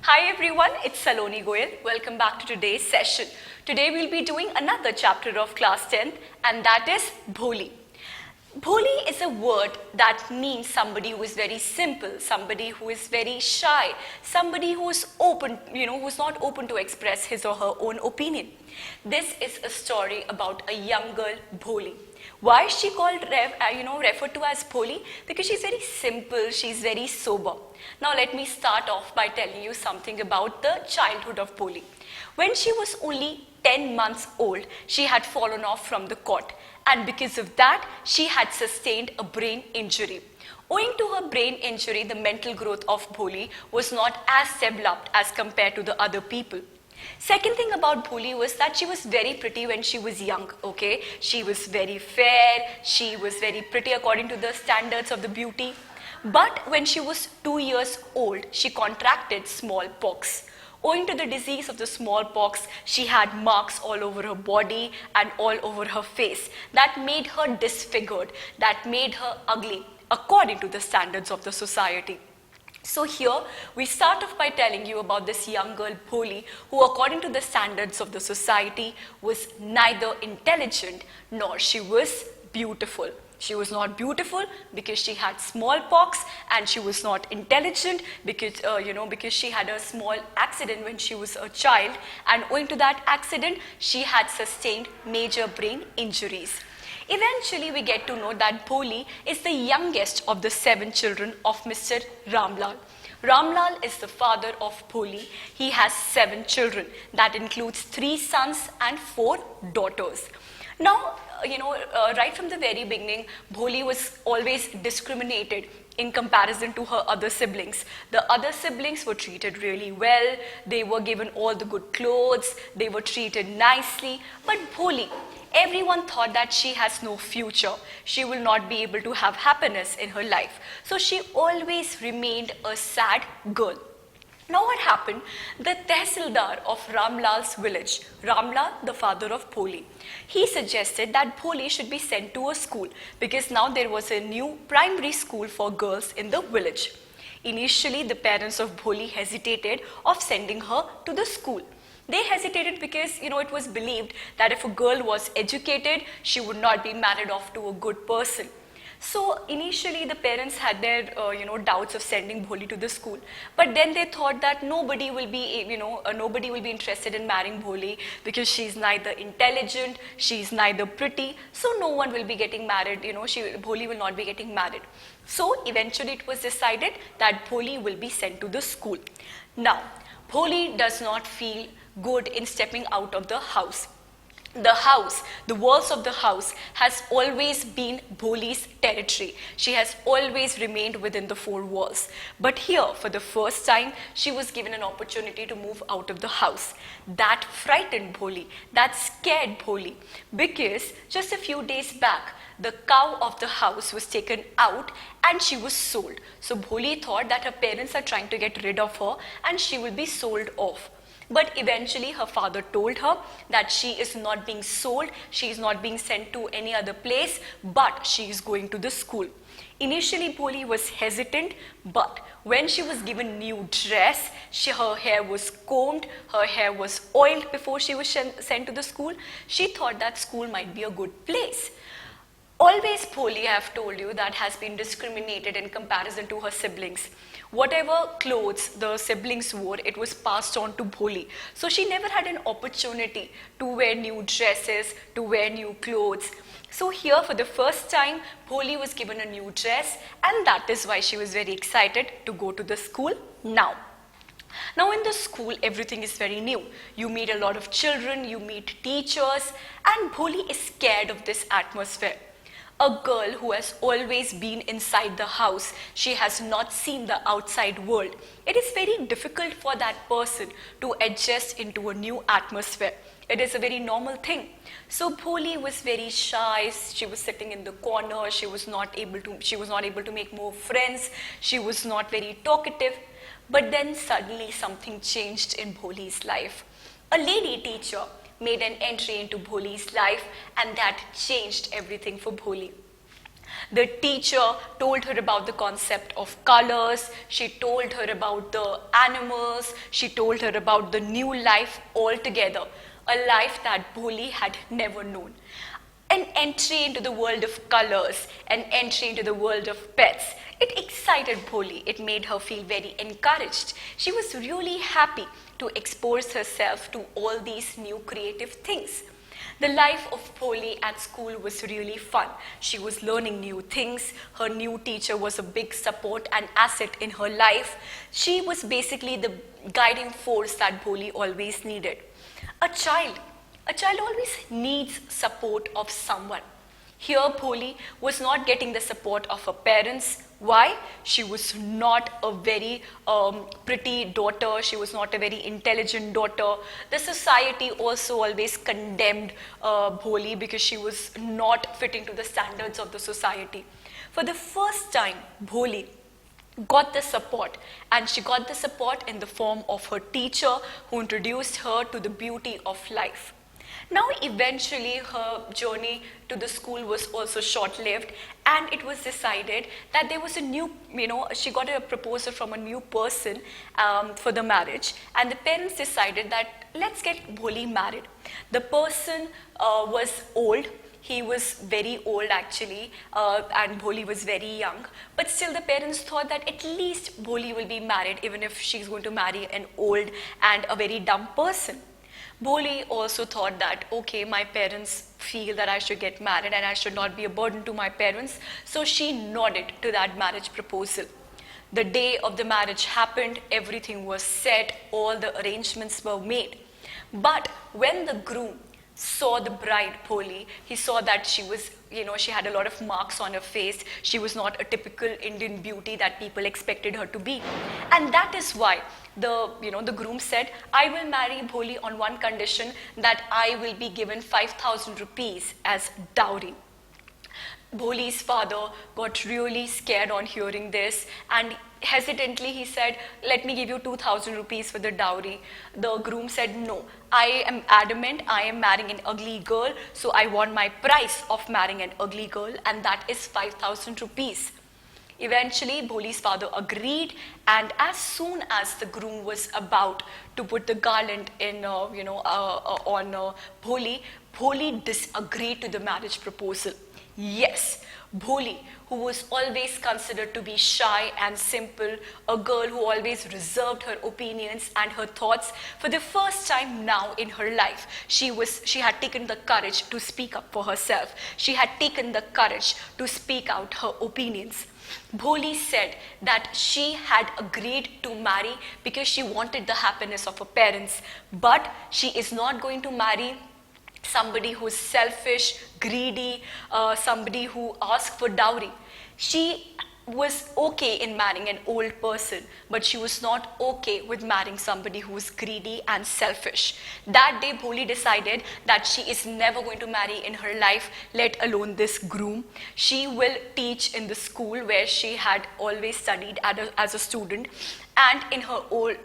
Hi everyone, it's Saloni Goyal. Welcome back to today's session. Today we'll be doing another chapter of class 10th, and that is Bholi. Bholi is a word that means somebody who is very simple, somebody who is very shy, somebody who is open, who's not open to express his or her own opinion. This is a story about a young girl, Bholi. Why is she called, referred to as Bholi? Because she's very simple, she's very sober. Now let me start off by telling you something about the childhood of Bholi. When she was only 10 months old, she had fallen off from the cot, and because of that, she had sustained a brain injury. Owing to her brain injury, the mental growth of Bholi was not as developed as compared to the other people. Second thing about Bholi was that she was very pretty when she was young, okay? She was very fair, she was very pretty according to the standards of the beauty. But when she was 2 years old, she contracted smallpox. Owing to the disease of the smallpox, she had marks all over her body and all over her face that made her disfigured, that made her ugly, according to the standards of the society. So here, we start off by telling you about this young girl, Bholi, who according to the standards of the society was neither intelligent nor she was beautiful. She was not beautiful because she had smallpox, and she was not intelligent because, because she had a small accident when she was a child, and owing to that accident, she had sustained major brain injuries. Eventually, we get to know that Bholi is the youngest of the 7 children of Mr. Ramlal. Ramlal is the father of Bholi. He has 7 children. That includes 3 sons and 4 daughters. Now, right from the very beginning, Bholi was always discriminated in comparison to her other siblings. The other siblings were treated really well. They were given all the good clothes. They were treated nicely. But Bholi, everyone thought that she has no future. She will not be able to have happiness in her life. So she always remained a sad girl. Now what happened? The Tehsildar of Ramlal's village, Ramlal, the father of Bholi, he suggested that Bholi should be sent to a school because now there was a new primary school for girls in the village. Initially, the parents of Bholi hesitated of sending her to the school. They hesitated because, it was believed that if a girl was educated, she would not be married off to a good person. So initially the parents had their doubts of sending Bholi to the school, but then they thought that nobody will be interested in marrying Bholi because she's neither intelligent, she's neither pretty, so no one will be getting married. Bholi will not be getting married. So eventually it was decided that Bholi will be sent to the school. Now, Bholi does not feel good in stepping out of the house. The walls of the house has always been Bholi's territory. She has always remained within the 4 walls. But here, for the first time, she was given an opportunity to move out of the house. That frightened Bholi, that scared Bholi, because just a few days back, the cow of the house was taken out and she was sold. So Bholi thought that her parents are trying to get rid of her and she will be sold off. But eventually her father told her that she is not being sold, she is not being sent to any other place, but she is going to the school. Initially Bholi was hesitant, but when she was given new dress, her hair was combed, her hair was oiled before she was sent to the school, she thought that school might be a good place. Always Bholi, I have told you, that has been discriminated in comparison to her siblings. Whatever clothes the siblings wore, it was passed on to Bholi. So she never had an opportunity to wear new dresses, to wear new clothes. So here for the first time, Bholi was given a new dress, and that is why she was very excited to go to the school now. Now in the school, everything is very new. You meet a lot of children, you meet teachers, and Bholi is scared of this atmosphere. A girl who has always been inside the house, she has not seen the outside world. It is very difficult for that person to adjust into a new atmosphere. It is a very normal thing. So Bholi was very shy. She was sitting in the corner. She was not able to make more friends. She was not very talkative. But then suddenly something changed in Bholi's life. A lady teacher made an entry into Bholi's life, and that changed everything for Bholi. The teacher told her about the concept of colors, she told her about the animals, she told her about the new life altogether, a life that Bholi had never known. An entry into the world of colors, an entry into the world of pets. It excited Bholi. It made her feel very encouraged. She was really happy to expose herself to all these new creative things. The life of Bholi at school was really fun. She was learning new things. Her new teacher was a big support and asset in her life. She was basically the guiding force that Bholi always needed. A child always needs support of someone. Here, Bholi was not getting the support of her parents. Why? She was not a very pretty daughter. She was not a very intelligent daughter. The society also always condemned Bholi because she was not fitting to the standards of the society. For the first time, Bholi got the support, and she got the support in the form of her teacher who introduced her to the beauty of life. Now eventually her journey to the school was also short-lived, and it was decided that there was a new, she got a proposal from a new person for the marriage, and the parents decided that let's get Bholi married. The person was old. He was very old actually, and Bholi was very young. But still the parents thought that at least Bholi will be married even if she's going to marry an old and a very dumb person. Bholi also thought that, okay, my parents feel that I should get married and I should not be a burden to my parents. So she nodded to that marriage proposal. The day of the marriage happened, everything was set, all the arrangements were made. But when the groom saw the bride, Bholi, he saw that she was, she had a lot of marks on her face. She was not a typical Indian beauty that people expected her to be. And that is why the groom said, I will marry Bholi on one condition, that I will be given 5,000 rupees as dowry. Bholi's father got really scared on hearing this, and hesitantly he said, let me give you 2,000 rupees for the dowry. The groom said, no, I am adamant, I am marrying an ugly girl, so I want my price of marrying an ugly girl, and that is 5,000 rupees. Eventually, Bholi's father agreed, and as soon as the groom was about to put the garland in, on Bholi, Bholi disagreed to the marriage proposal. Yes, Bholi, who was always considered to be shy and simple, a girl who always reserved her opinions and her thoughts, for the first time now in her life, she had taken the courage to speak up for herself. She had taken the courage to speak out her opinions. Bholi said that she had agreed to marry because she wanted the happiness of her parents, but she is not going to marry somebody who is selfish, greedy, somebody who asks for dowry. She was okay in marrying an old person, but she was not okay with marrying somebody who is greedy and selfish. That day, Bholi decided that she is never going to marry in her life, let alone this groom. She will teach in the school where she had always studied as a student, and in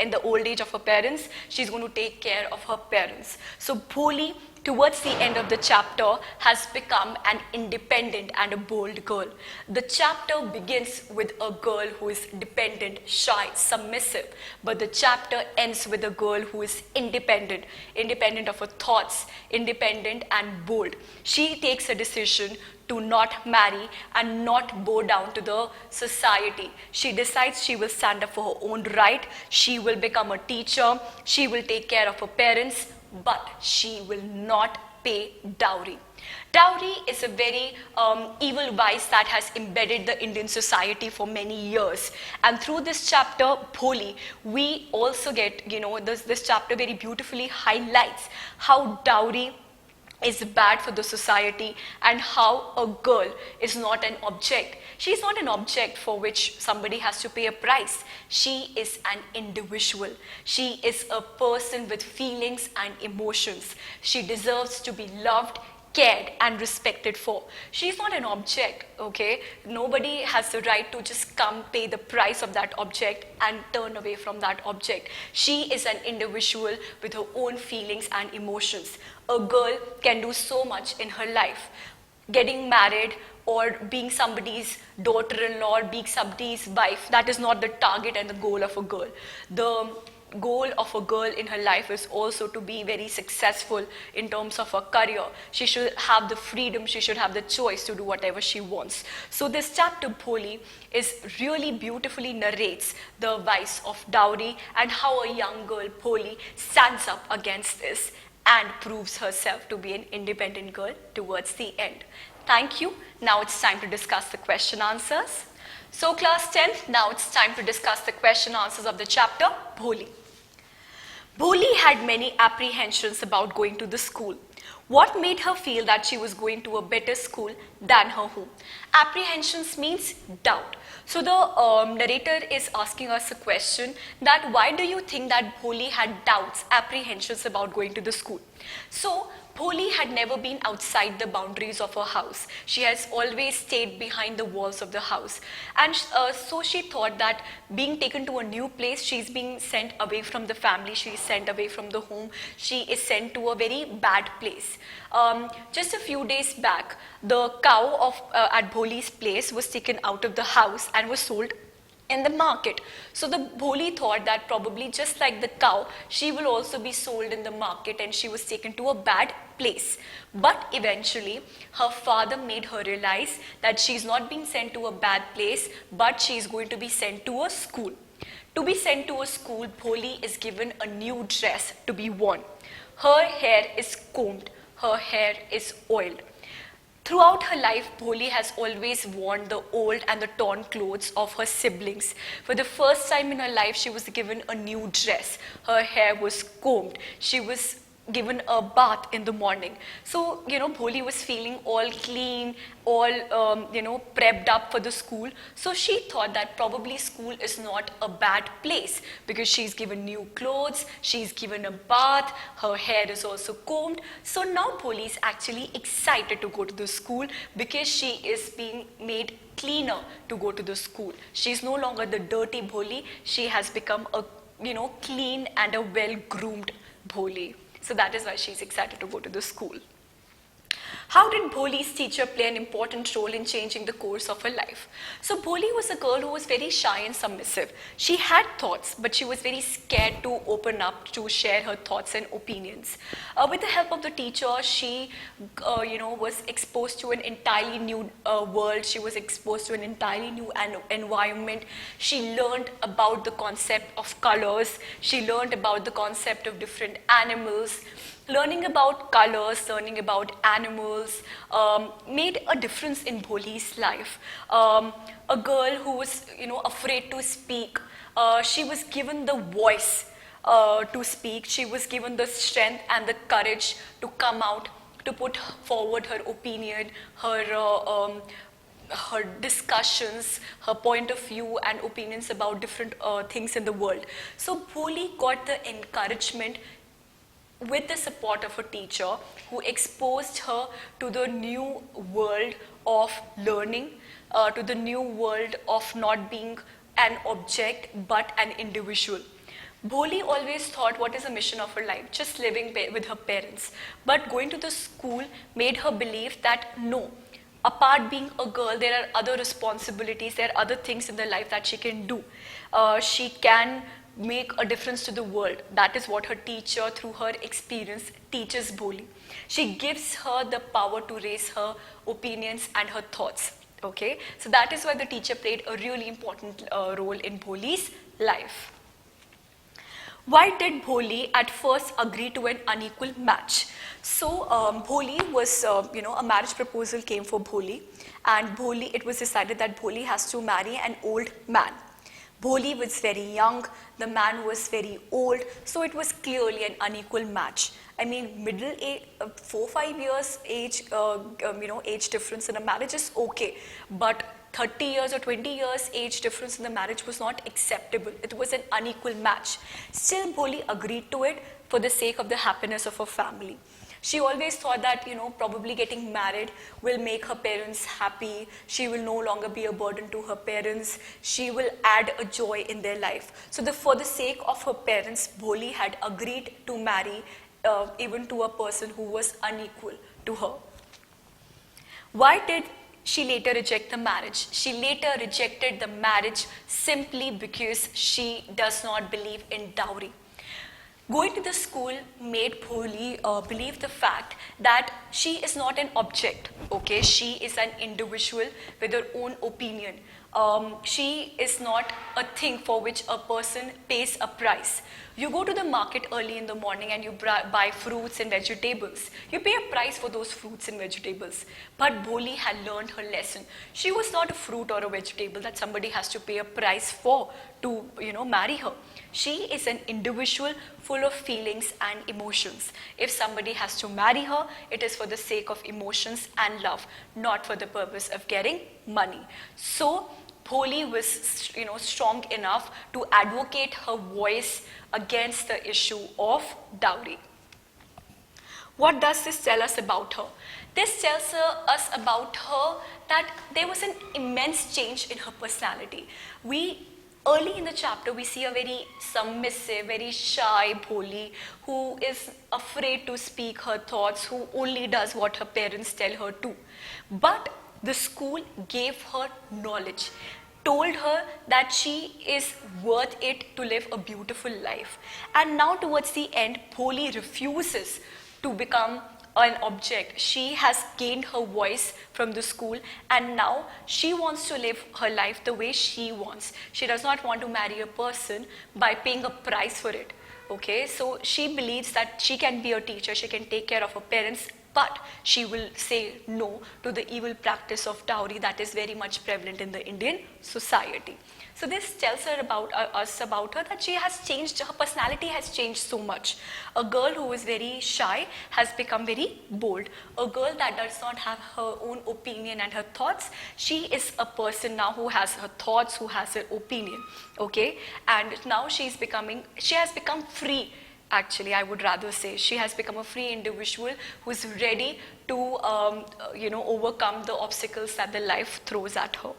the old age of her parents, she's going to take care of her parents. So Bholi, towards the end of the chapter, has become an independent and a bold girl. The chapter begins with a girl who is dependent, shy, submissive, but the chapter ends with a girl who is independent of her thoughts, independent and bold. She takes a decision to not marry and not bow down to the society. She decides she will stand up for her own right. She will become a teacher. She will take care of her parents, but she will not pay dowry. Dowry is a very evil vice that has embedded the Indian society for many years. And through this chapter, Bholi, we also get, this chapter very beautifully highlights how dowry is bad for the society and how a girl is not an object. She is not an object for which somebody has to pay a price. She is an individual. She is a person with feelings and emotions. She deserves to be loved, cared and respected for. She's not an object, okay? Nobody has the right to just come pay the price of that object and turn away from that object. She is an individual with her own feelings and emotions. A girl can do so much in her life. Getting married or being somebody's daughter-in-law, or being somebody's wife. That is not the target and the goal of a girl. The goal of a girl in her life is also to be very successful in terms of her career. She should have the freedom, she should have the choice to do whatever she wants. So this chapter, Bholi, is really beautifully narrates the vice of dowry and how a young girl, Bholi, stands up against this and proves herself to be an independent girl towards the end. Thank you. Now it's time to discuss the question answers. So class 10th, now it's time to discuss the question answers of the chapter, Bholi. Bholi had many apprehensions about going to the school. What made her feel that she was going to a better school than her home? Apprehensions means doubt. So the narrator is asking us a question that why do you think that Bholi had doubts, apprehensions about going to the school? So Bholi had never been outside the boundaries of her house. She has always stayed behind the walls of the house. And so she thought that being taken to a new place, she's being sent away from the family, she's sent away from the home, she is sent to a very bad place. Just a few days back, the cow at Bholi's place was taken out of the house and was sold in the market. So the Bholi thought that probably just like the cow, she will also be sold in the market, and she was taken to a bad place. But eventually, her father made her realize that she's not being sent to a bad place, but she's going to be sent to a school. To be sent to a school, Bholi is given a new dress to be worn. Her hair is combed, her hair is oiled. Throughout her life, Bholi has always worn the old and the torn clothes of her siblings. For the first time in her life, she was given a new dress. Her hair was combed. She was given a bath in the morning. So, Bholi was feeling all clean, all, prepped up for the school. So she thought that probably school is not a bad place because she's given new clothes, she's given a bath, her hair is also combed. So now Bholi is actually excited to go to the school because she is being made cleaner to go to the school. She's no longer the dirty Bholi, she has become a, clean and a well-groomed Bholi. So that is why she's excited to go to the school. How did Bholi's teacher play an important role in changing the course of her life? So Bholi was a girl who was very shy and submissive. She had thoughts, but she was very scared to open up to share her thoughts and opinions. With the help of the teacher, she, was exposed to an entirely new world. She was exposed to an entirely new environment. She learned about the concept of colors. She learned about the concept of different animals. Learning about colors, learning about animals made a difference in Bholi's life. A girl who was, afraid to speak, she was given the voice to speak. She was given the strength and the courage to come out, to put forward her opinion, her discussions, her point of view and opinions about different things in the world. So Bholi got the encouragement with the support of a teacher who exposed her to the new world of learning, to the new world of not being an object but an individual. Bholi always thought, what is the mission of her life? Just living with her parents. But going to the school made her believe that no, apart being a girl, there are other responsibilities, there are other things in the life that she can do. She can make a difference to the world. That is what her teacher, through her experience, teaches Bholi. She gives her the power to raise her opinions and her thoughts. Okay, so that is why the teacher played a really important role in Bholi's life. Why did Bholi at first agree to an unequal match? So Bholi was, a marriage proposal came for Bholi, and it was decided that Bholi has to marry an old man. Bholi was very young, the man was very old, so it was clearly an unequal match. I mean, middle age, 4-5 years age, age difference in a marriage is okay, but 30 years or 20 years age difference in the marriage was not acceptable. It was an unequal match. Still, Bholi agreed to it for the sake of the happiness of her family. She always thought that, probably getting married will make her parents happy. She will no longer be a burden to her parents. She will add a joy in their life. So for the sake of her parents, Bholi had agreed to marry even to a person who was unequal to her. Why did she later rejected the marriage. She later rejected the marriage simply because she does not believe in dowry. Going to the school made Bholi believe the fact that she is not an object, okay? She is an individual with her own opinion. She is not a thing for which a person pays a price. You go to the market early in the morning and you buy fruits and vegetables. You pay a price for those fruits and vegetables. But Bholi had learned her lesson. She was not a fruit or a vegetable that somebody has to pay a price for to, marry her. She is an individual full of feelings and emotions. If somebody has to marry her, it is for the sake of emotions and love, not for the purpose of getting money. So Bholi was, strong enough to advocate her voice against the issue of dowry. What does this tell us about her? This tells us about her that there was an immense change in her personality. Early in the chapter, we see a very submissive, very shy Bholi who is afraid to speak her thoughts, who only does what her parents tell her to. But the school gave her knowledge, told her that she is worth it to live a beautiful life. And now towards the end, Bholi refuses to become an object. She has gained her voice from the school and now she wants to live her life the way she wants. She does not want to marry a person by paying a price for it. Okay, so she believes that she can be a teacher, she can take care of her parents, but she will say no to the evil practice of dowry that is very much prevalent in the Indian society. So this tells her us about her that she has changed, her personality has changed so much. A girl who is very shy has become very bold. A girl that does not have her own opinion and her thoughts, she is a person now who has her thoughts, who has her opinion, okay? And now she has become free. Actually, I would rather say she has become a free individual who is ready to, overcome the obstacles that the life throws at her.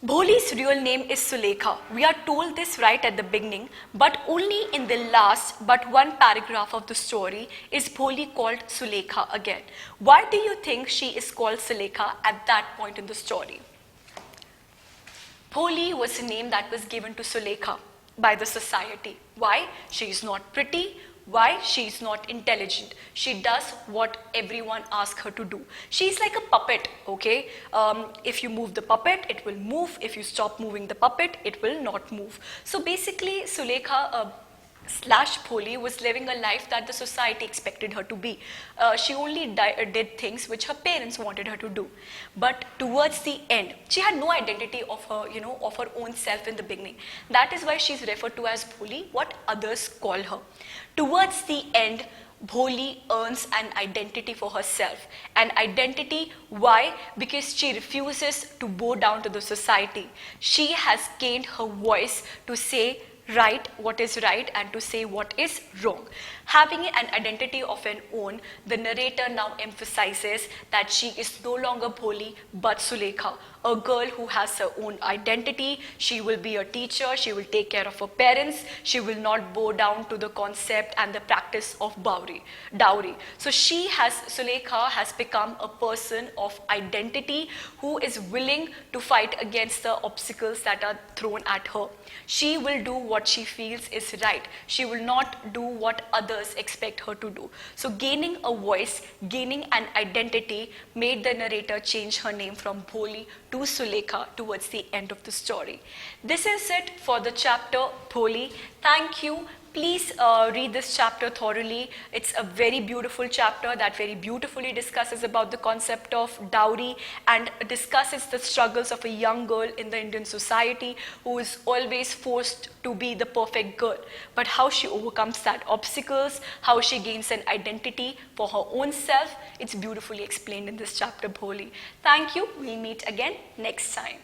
Bholi's real name is Sulekha. We are told this right at the beginning, but only in the last but one paragraph of the story is Bholi called Sulekha again. Why do you think she is called Sulekha at that point in the story? Bholi was a name that was given to Sulekha by the society. Why? She is not pretty. Why? She is not intelligent. She does what everyone asks her to do. She is like a puppet, okay? If you move the puppet, it will move. If you stop moving the puppet, it will not move. So basically, Sulekha slash Bholi was living a life that the society expected her to be. She only did things which her parents wanted her to do. But towards the end, she had no identity of her, of her own self in the beginning. That is why she is referred to as Bholi, what others call her. Towards the end, Bholi earns an identity for herself. An identity, why? Because she refuses to bow down to the society. She has gained her voice to say what is right and to say what is wrong. Having an identity of an own, the narrator now emphasizes that she is no longer Bholi but Sulekha, a girl who has her own identity. She will be a teacher, she will take care of her parents, she will not bow down to the concept and the practice of dowry. So Sulekha has become a person of identity who is willing to fight against the obstacles that are thrown at her. She will do what she feels is right. She will not do what others expect her to do. So gaining a voice, gaining an identity made the narrator change her name from Bholi to Sulekha towards the end of the story. This is it for the chapter Bholi. Thank you. Please read this chapter thoroughly. It's a very beautiful chapter that very beautifully discusses about the concept of dowry and discusses the struggles of a young girl in the Indian society who is always forced to be the perfect girl. But how she overcomes that obstacles, how she gains an identity for her own self, it's beautifully explained in this chapter Bholi. Thank you. We'll meet again next time.